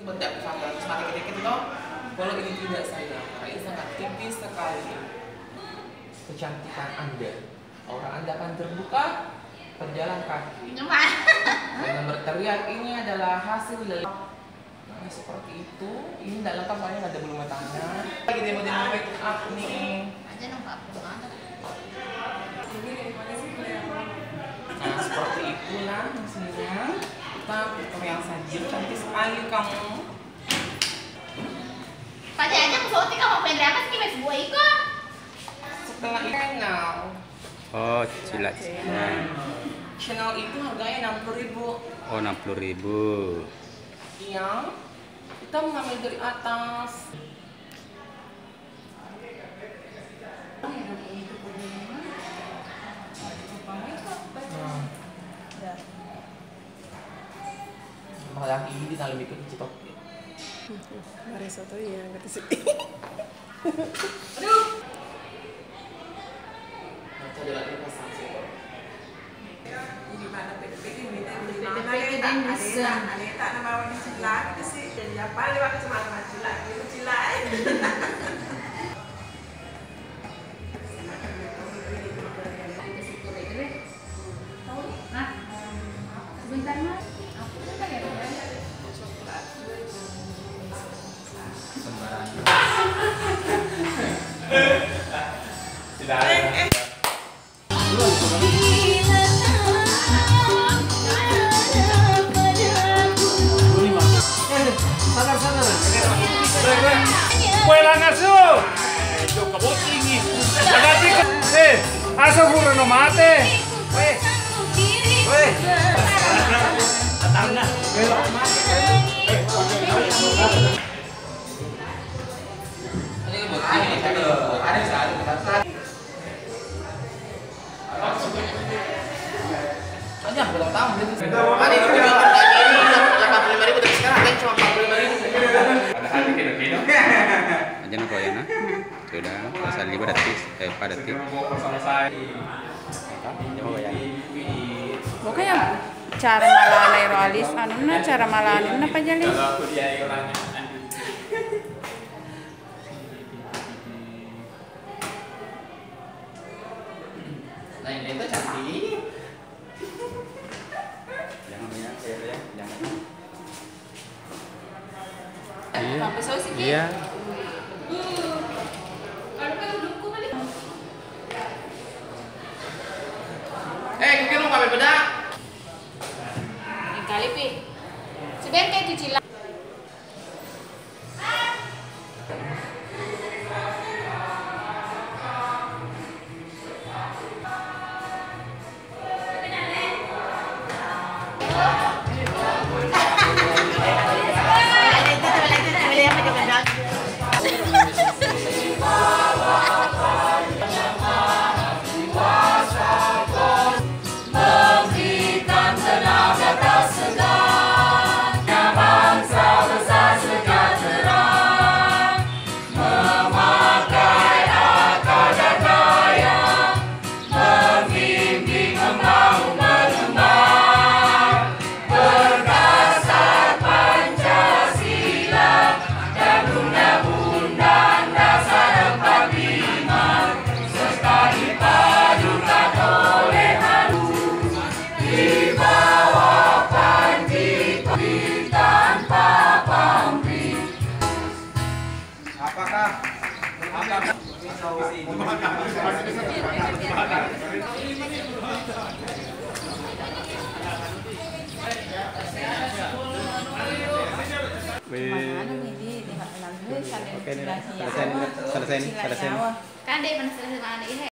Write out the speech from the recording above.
Bedak sama semakin dikit itu, kalau ini tidak sayang, karena ini sangat tipis sekali. Kecantikan Anda, aura Anda akan terbuka, berjalan kaki. Dengan berteriak ini adalah hasil dari seperti itu. Ini tidak lengkap soalnya nggak ada bulu matanya. Lagi demo make up nih. Aja nampak banget. Nah seperti itulah hasilnya. Kita yang saja cantik sekali kamu. Pada aja kesoti kamu pengen apa sih mas buah iko? Setelah channel. Oh, cilat. Channel itu harganya 60.000. Oh, 60.000. Yang kita mengambil dari atas. Malah ini di dalam itu cetok. Risotto ya, nggak sih. Aduh. Baca jalan pasang sih. Di mana PPD ini tak nama orang Cila itu sih jadi apa lewat kecamatan Cila itu Cila. Sebentar mas, aku tuh kayak Asa puro no mate. Weh. Weh. Atangna. Ada saat aja belum tahu ada itu juga harganya ini 85.000 tapi sekarang harganya cuma 45.000. Ada hati kino-kino. Aja no ya na. Sudah, pasal 5 detik, pada detik. Pokoknya cara malalai roalis, anu na cara malalai na pajali. Nah ini tuh cantik. Jangan ya, jangan. Sampai saus sih. Iya. Kiki lu ngambil bedak. yang kali pi. Sebenarnya kayak cuci lah. Oke, selesai. Kan dia mana selesai mana ini.